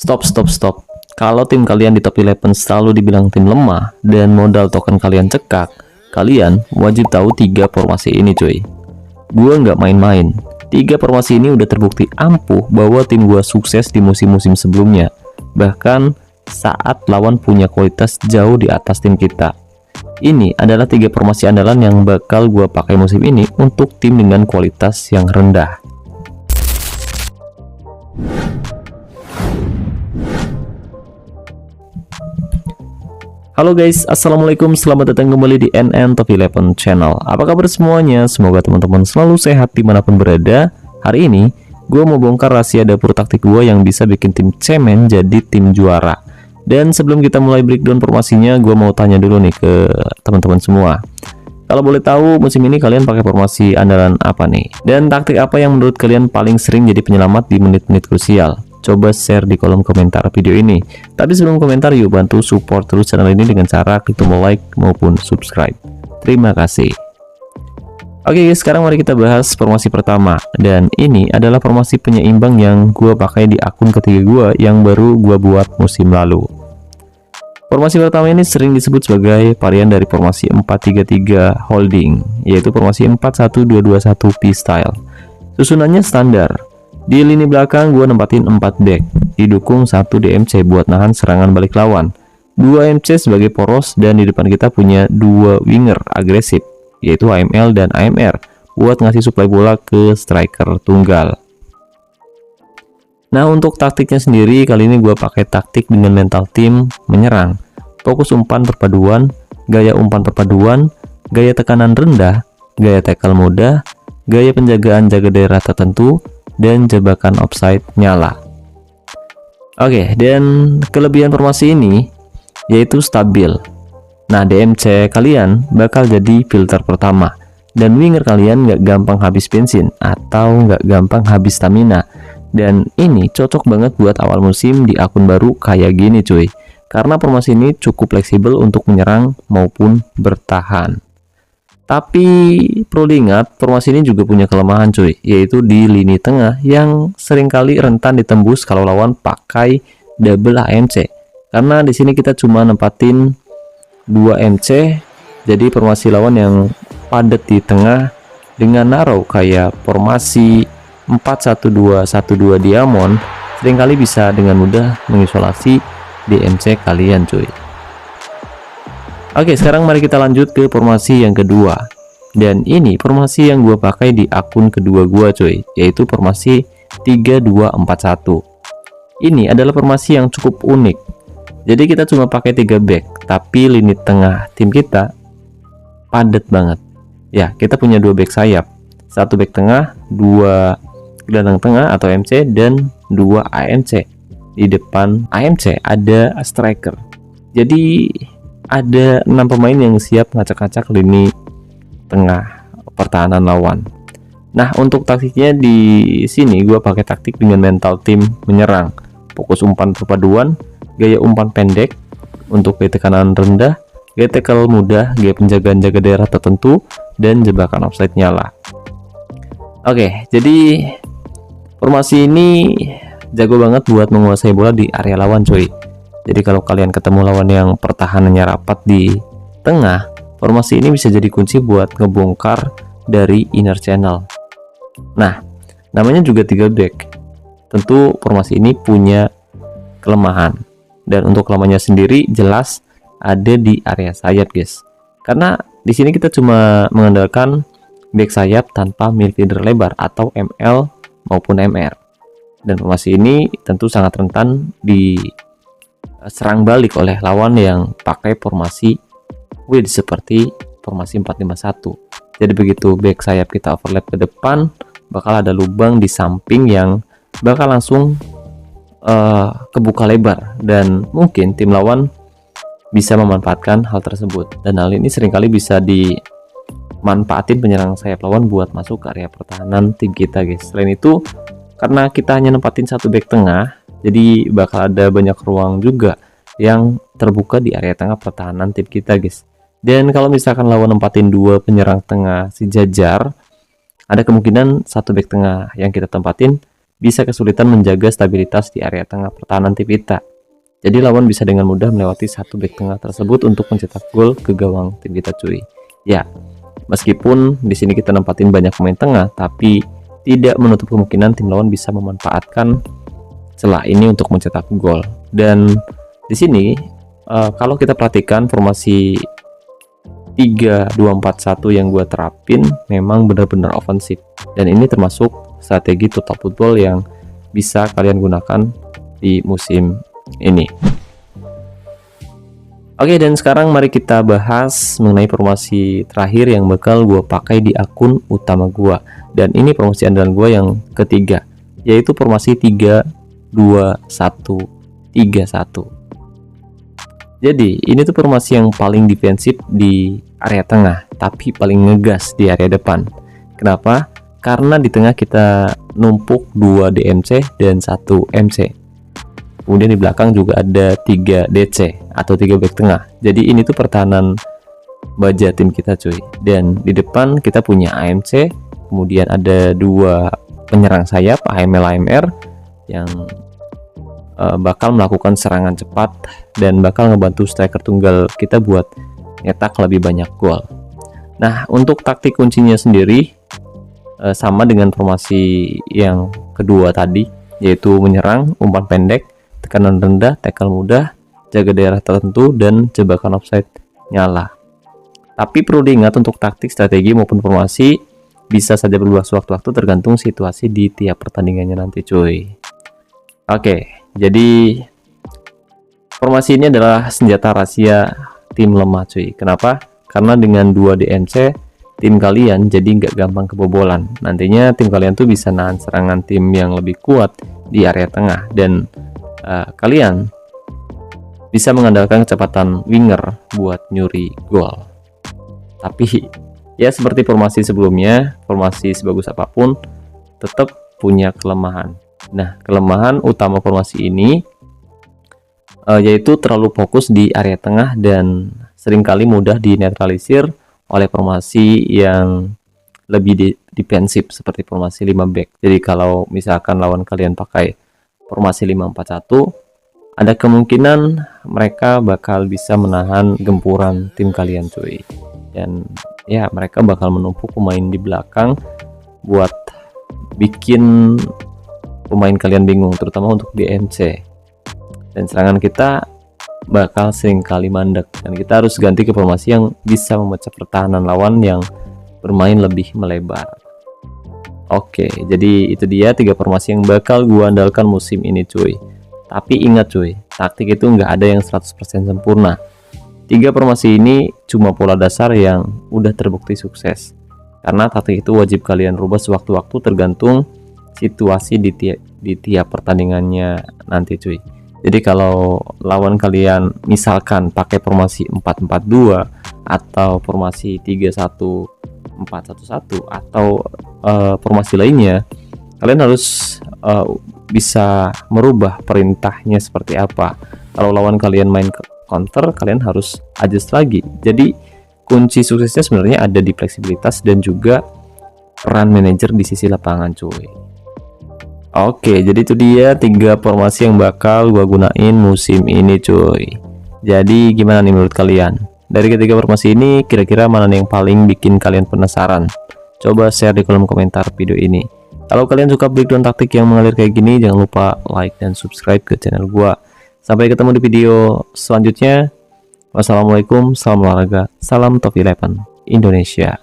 Stop, stop, stop. Kalau tim kalian di top 11 selalu dibilang tim lemah dan modal token kalian cekak, kalian wajib tahu 3 formasi ini cuy. Gua nggak main-main. 3 formasi ini udah terbukti ampuh bahwa tim gua sukses di musim-musim sebelumnya. Bahkan saat lawan punya kualitas jauh di atas tim kita. Ini adalah 3 formasi andalan yang bakal gua pakai musim ini untuk tim dengan kualitas yang rendah. Halo guys, assalamualaikum, selamat datang kembali di NN Top 11 Channel. Apa kabar semuanya? Semoga teman-teman selalu sehat dimanapun berada. Hari ini, gue mau bongkar rahasia dapur taktik gue yang bisa bikin tim cemen jadi tim juara. Dan sebelum kita mulai breakdown formasinya, gue mau tanya dulu nih ke teman-teman semua. Kalau boleh tahu, musim ini kalian pakai formasi andalan apa nih? Dan taktik apa yang menurut kalian paling sering jadi penyelamat di menit-menit krusial? Coba share di kolom komentar video ini. Tapi sebelum komentar, yuk bantu support terus channel ini dengan cara klik tombol like maupun subscribe. Terima kasih. Oke guys, sekarang mari kita bahas formasi pertama. Dan ini adalah formasi penyeimbang yang gue pakai di akun ketiga gue yang baru gue buat musim lalu. Formasi pertama ini sering disebut sebagai varian dari formasi 4-3-3 holding, yaitu formasi 4-1-2-2-1 P-style. Susunannya standar. Di lini belakang gue nempatin 4 back, didukung 1 DMC buat nahan serangan balik lawan, 2 MC sebagai poros, dan di depan kita punya 2 winger agresif, yaitu AML dan AMR, buat ngasih suplai bola ke striker tunggal. Nah, untuk taktiknya sendiri, kali ini gue pakai taktik dengan mental tim menyerang, fokus umpan perpaduan, gaya umpan perpaduan, gaya tekanan rendah, gaya tackle mudah, gaya penjagaan jaga daerah tertentu, dan jebakan offside nyala. Oke, dan kelebihan formasi ini yaitu stabil. Nah, DMC kalian bakal jadi filter pertama, dan winger kalian nggak gampang habis bensin atau nggak gampang habis stamina. Dan ini cocok banget buat awal musim di akun baru kayak gini cuy, karena formasi ini cukup fleksibel untuk menyerang maupun bertahan. Tapi perlu diingat, formasi ini juga punya kelemahan cuy, yaitu di lini tengah yang seringkali rentan ditembus kalau lawan pakai double AMC. Karena di sini kita cuma nempatin 2 MC, jadi formasi lawan yang padat di tengah dengan narrow kayak formasi 4-1-2-1-2 Diamond seringkali bisa dengan mudah mengisolasi DMC kalian cuy. Oke, sekarang mari kita lanjut ke formasi yang kedua. Dan ini formasi yang gue pakai di akun kedua gue cuy, yaitu formasi 3-2-4-1. Ini adalah formasi yang cukup unik. Jadi kita cuma pakai 3 back, tapi lini tengah tim kita padat banget. Ya, kita punya 2 back sayap, 1 back tengah, 2 gelandang tengah atau MC, dan 2 AMC. Di depan AMC ada striker. Jadi ada 6 pemain yang siap ngacak-ngacak lini tengah pertahanan lawan. Nah, untuk taktiknya di sini gue pakai taktik dengan mental tim menyerang, fokus umpan perpaduan, gaya umpan pendek untuk gaya tekanan rendah, gaya tackle mudah, gaya penjagaan jaga daerah tertentu, dan jebakan offside nyala. Oke, jadi formasi ini jago banget buat menguasai bola di area lawan cuy. Jadi kalau kalian ketemu lawan yang pertahanannya rapat di tengah, formasi ini bisa jadi kunci buat ngebongkar dari inner channel. Nah, namanya juga 3 back. Tentu formasi ini punya kelemahan. Dan untuk kelemahannya sendiri jelas ada di area sayap, guys. Karena di sini kita cuma mengandalkan back sayap tanpa midfielder lebar atau ML maupun MR. Dan formasi ini tentu sangat rentan di serang balik oleh lawan yang pakai formasi wedge seperti formasi 4-5-1. Jadi begitu back sayap kita overlap ke depan, bakal ada lubang di samping yang bakal langsung kebuka lebar, dan mungkin tim lawan bisa memanfaatkan hal tersebut. Dan hal ini seringkali bisa dimanfaatin penyerang sayap lawan buat masuk ke area pertahanan tim kita, guys. Selain itu, karena kita hanya nempatin 1 back tengah, jadi bakal ada banyak ruang juga yang terbuka di area tengah pertahanan tim kita, guys. Dan kalau misalkan lawan nempatin 2 penyerang tengah sejajar, ada kemungkinan 1 back tengah yang kita tempatin bisa kesulitan menjaga stabilitas di area tengah pertahanan tim kita. Jadi lawan bisa dengan mudah melewati satu bek tengah tersebut untuk mencetak gol ke gawang tim kita cuy. Ya, meskipun di sini kita nempatin banyak pemain tengah, tapi tidak menutup kemungkinan tim lawan bisa memanfaatkan celah ini untuk mencetak gol. Dan di sini kalau kita perhatikan formasi 3-2-4-1 yang gue terapin memang benar-benar ofensif, dan ini termasuk strategi total football yang bisa kalian gunakan di musim ini. Oke, dan sekarang mari kita bahas mengenai formasi terakhir yang bakal gue pakai di akun utama gue, dan ini formasi andalan gue yang ketiga, yaitu formasi 3-2-1-3-1. Jadi ini tuh formasi yang paling defensif di area tengah, tapi paling ngegas di area depan. Kenapa? Karena di tengah kita numpuk 2 DMC dan 1 MC. Kemudian di belakang juga ada 3 DC atau 3 back tengah. Jadi ini tuh pertahanan baja tim kita cuy. Dan di depan kita punya AMC, kemudian ada 2 penyerang sayap AML AMR yang bakal melakukan serangan cepat dan bakal ngebantu striker tunggal kita buat nyetak lebih banyak gol. Nah, untuk taktik kuncinya sendiri sama dengan formasi yang kedua tadi, yaitu menyerang, umpan pendek, tekanan rendah, tackle mudah, jaga daerah tertentu, dan jebakan offside nyala. Tapi perlu diingat, untuk taktik, strategi maupun formasi bisa saja berubah sewaktu-waktu tergantung situasi di tiap pertandingannya nanti cuy. Oke, jadi formasi ini adalah senjata rahasia tim lemah cuy. Kenapa? Karena dengan 2 DMC tim kalian jadi nggak gampang kebobolan. Nantinya tim kalian tuh bisa nahan serangan tim yang lebih kuat di area tengah, dan kalian bisa mengandalkan kecepatan winger buat nyuri gol. Tapi ya seperti formasi sebelumnya, formasi sebagus apapun tetap punya kelemahan. Nah, kelemahan utama formasi ini yaitu terlalu fokus di area tengah dan seringkali mudah dinetralisir oleh formasi yang lebih defensif seperti formasi 5 back. Jadi kalau misalkan lawan kalian pakai formasi 5-4-1, ada kemungkinan mereka bakal bisa menahan gempuran tim kalian cuy. Dan ya, mereka bakal menumpuk pemain di belakang buat bikin pemain kalian bingung, terutama untuk DMC. Dan serangan kita bakal seringkali mandek, dan kita harus ganti ke formasi yang bisa memecah pertahanan lawan yang bermain lebih melebar. Oke, jadi itu dia 3 formasi yang bakal gua andalkan musim ini cuy. Tapi ingat cuy, taktik itu nggak ada yang 100% sempurna. 3 formasi ini cuma pola dasar yang udah terbukti sukses, karena taktik itu wajib kalian rubah sewaktu-waktu tergantung situasi di tiap pertandingannya nanti cuy. Jadi kalau lawan kalian misalkan pakai formasi 4-4-2 atau formasi 3-1-4-1-1 atau formasi lainnya, kalian harus bisa merubah perintahnya seperti apa. Kalau lawan kalian main counter, kalian harus adjust lagi. Jadi kunci suksesnya sebenarnya ada di fleksibilitas dan juga peran manajer di sisi lapangan cuy. Oke, jadi itu dia 3 formasi yang bakal gua gunain musim ini cuy. Jadi gimana nih menurut kalian? Dari ketiga formasi ini, kira-kira mana nih yang paling bikin kalian penasaran? Coba share di kolom komentar video ini. Kalau kalian suka breakdown taktik yang mengalir kayak gini, jangan lupa like dan subscribe ke channel gua. Sampai ketemu di video selanjutnya. Wassalamualaikum, salam olahraga, salam Top 11 Indonesia.